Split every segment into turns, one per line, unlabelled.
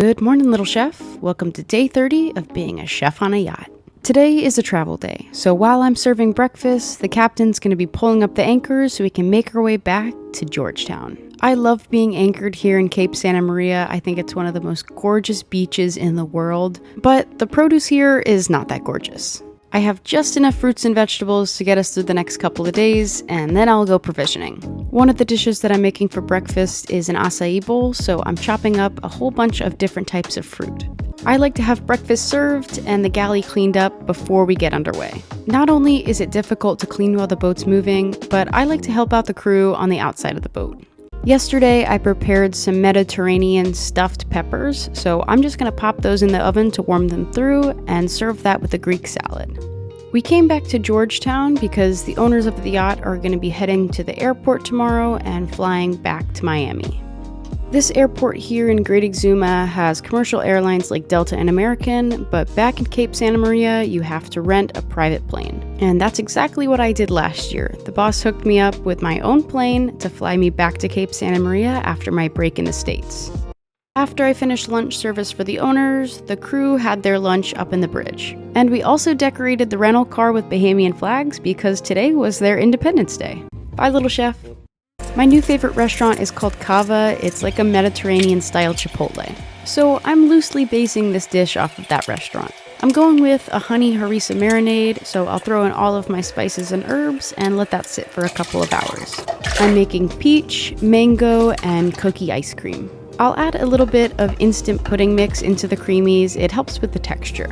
Good morning, little chef. Welcome to day 30 of being a chef on a yacht. Today is a travel day, so while I'm serving breakfast, the captain's going to be pulling up the anchors so we can make our way back to Georgetown. I love being anchored here in Cape Santa Maria. I think it's one of the most gorgeous beaches in the world, but the produce here is not that gorgeous. I have just enough fruits and vegetables to get us through the next couple of days, and then I'll go provisioning. One of the dishes that I'm making for breakfast is an acai bowl, so I'm chopping up a whole bunch of different types of fruit. I like to have breakfast served and the galley cleaned up before we get underway. Not only is it difficult to clean while the boat's moving, but I like to help out the crew on the outside of the boat. Yesterday, I prepared some Mediterranean stuffed peppers, so I'm just going to pop those in the oven to warm them through and serve that with a Greek salad. We came back to Georgetown because the owners of the yacht are going to be heading to the airport tomorrow and flying back to Miami. This airport here in Great Exuma has commercial airlines like Delta and American, but back in Cape Santa Maria, you have to rent a private plane. And that's exactly what I did last year. The boss hooked me up with my own plane to fly me back to Cape Santa Maria after my break in the States. After I finished lunch service for the owners, the crew had their lunch up in the bridge. And we also decorated the rental car with Bahamian flags because today was their Independence Day. Bye, little chef. My new favorite restaurant is called Cava. It's like a Mediterranean-style Chipotle. So I'm loosely basing this dish off of that restaurant. I'm going with a honey harissa marinade, so I'll throw in all of my spices and herbs and let that sit for a couple of hours. I'm making peach, mango, and cookie ice cream. I'll add a little bit of instant pudding mix into the creamies. It helps with the texture.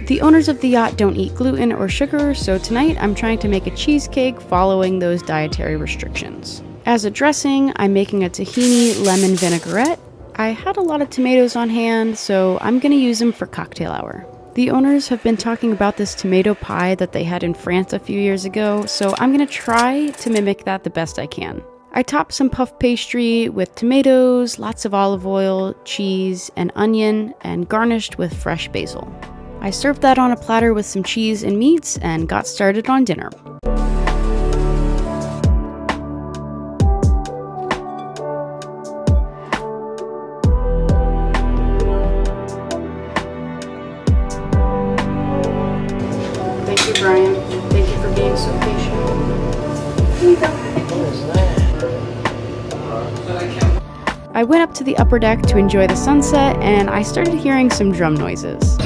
The owners of the yacht don't eat gluten or sugar, so tonight I'm trying to make a cheesecake following those dietary restrictions. As a dressing, I'm making a tahini lemon vinaigrette. I had a lot of tomatoes on hand, so I'm going to use them for cocktail hour. The owners have been talking about this tomato pie that they had in France a few years ago, so I'm going to try to mimic that the best I can. I topped some puff pastry with tomatoes, lots of olive oil, cheese, and onion, and garnished with fresh basil. I served that on a platter with some cheese and meats and got started on dinner. Thank you, Brian. Thank you for being so patient. Here you go.
What is that?
I went up to the upper deck to enjoy the sunset, and I started hearing some drum noises.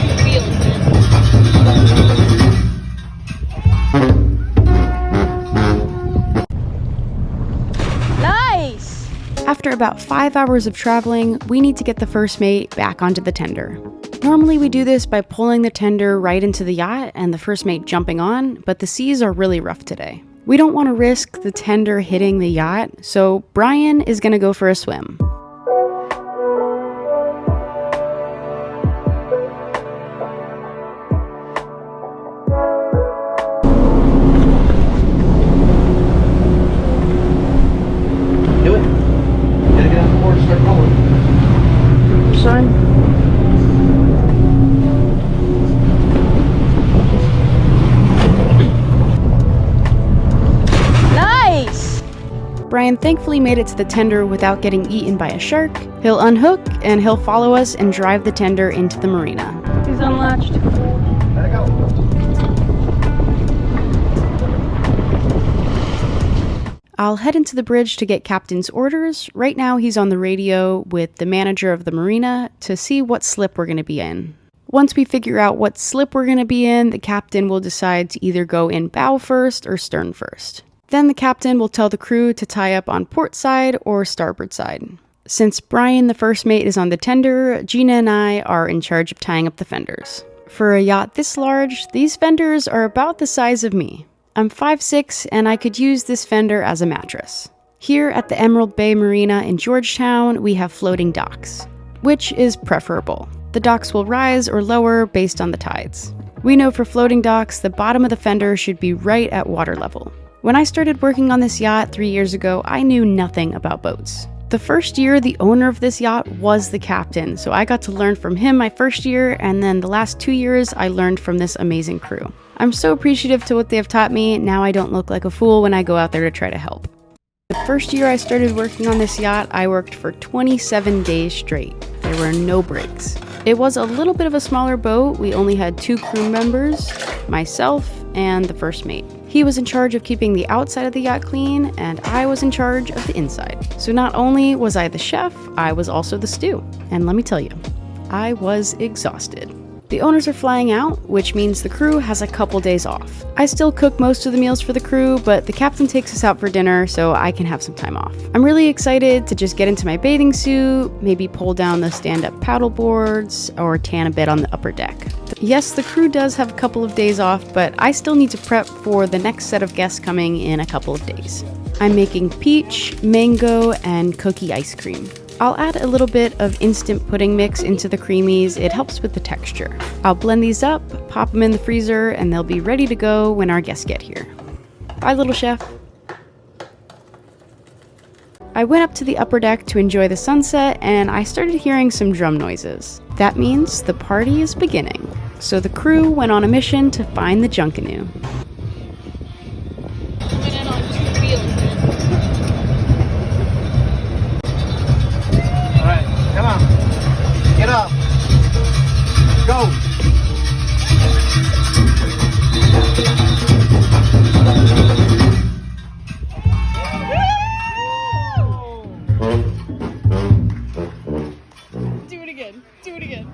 Nice!
After about 5 hours of traveling, we need to get the first mate back onto the tender. Normally we do this by pulling the tender right into the yacht and the first mate jumping on, but the seas are really rough today. We don't want to risk the tender hitting the yacht, so Brian is going to go for a swim.
Do it. Gotta get on the board and start rolling.
Son?
Nice!
Brian thankfully made it to the tender without getting eaten by a shark. He'll unhook and he'll follow us and drive the tender into the marina.
He's unlatched.
Let it go.
I'll head into the bridge to get Captain's orders. Right now he's on the radio with the manager of the marina to see what slip we're going to be in. Once we figure out what slip we're going to be in, the captain will decide to either go in bow first or stern first. Then the captain will tell the crew to tie up on port side or starboard side. Since Brian, the first mate, is on the tender, Gina and I are in charge of tying up the fenders. For a yacht this large, these fenders are about the size of me. I'm 5'6", and I could use this fender as a mattress. Here at the Emerald Bay Marina in Georgetown, we have floating docks, which is preferable. The docks will rise or lower based on the tides. We know for floating docks, the bottom of the fender should be right at water level. When I started working on this yacht 3 years ago, I knew nothing about boats. The first year, the owner of this yacht was the captain, so I got to learn from him my first year, and then the last 2 years, I learned from this amazing crew. I'm so appreciative to what they have taught me. Now I don't look like a fool when I go out there to try to help. The first year I started working on this yacht, I worked for 27 days straight. There were no breaks. It was a little bit of a smaller boat. We only had 2 crew members, myself and the first mate. He was in charge of keeping the outside of the yacht clean, and I was in charge of the inside. So not only was I the chef, I was also the stew. And let me tell you, I was exhausted. The owners are flying out, which means the crew has a couple days off. I still cook most of the meals for the crew, but the captain takes us out for dinner so I can have some time off. I'm really excited to just get into my bathing suit, maybe pull down the stand-up paddle boards, or tan a bit on the upper deck. Yes, the crew does have a couple of days off, but I still need to prep for the next set of guests coming in a couple of days. I'm making peach, mango, and cookie ice cream. I'll add a little bit of instant pudding mix into the creamies. It helps with the texture. I'll blend these up, pop them in the freezer, and they'll be ready to go when our guests get here. Bye, little chef. I went up to the upper deck to enjoy the sunset, and I started hearing some drum noises. That means the party is beginning. So the crew went on a mission to find the junk canoe.
Went in on 2 wheels.
Alright, come on. Get up. Go.
Do it again. Do it again.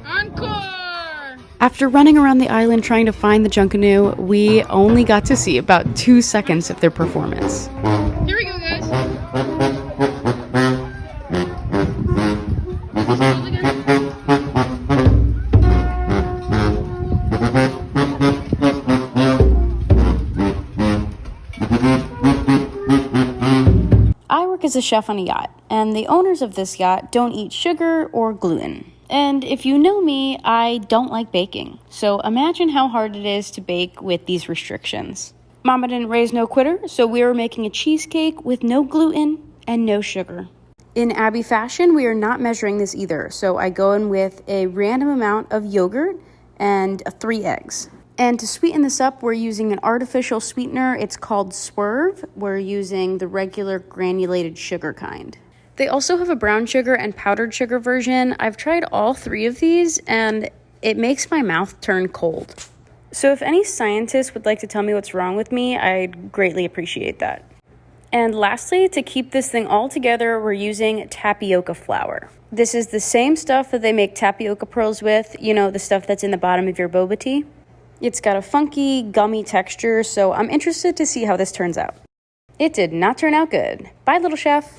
Encore!
After running around the island trying to find the junk canoe, we only got to see about 2 seconds of their performance.
Here we go, guys.
I work as a chef on a yacht, and the owners of this yacht don't eat sugar or gluten. And if you know me, I don't like baking. So imagine how hard it is to bake with these restrictions. Mama didn't raise no quitter, so we were making a cheesecake with no gluten and no sugar. In Abby fashion, we are not measuring this either, so I go in with a random amount of yogurt and 3 eggs. And to sweeten this up, we're using an artificial sweetener. It's called Swerve. We're using the regular granulated sugar kind. They also have a brown sugar and powdered sugar version. I've tried all 3 of these, and it makes my mouth turn cold. So if any scientist would like to tell me what's wrong with me, I'd greatly appreciate that. And lastly, to keep this thing all together, we're using tapioca flour. This is the same stuff that they make tapioca pearls with, you know, the stuff that's in the bottom of your boba tea. It's got a funky, gummy texture, so I'm interested to see how this turns out. It did not turn out good. Bye, little chef.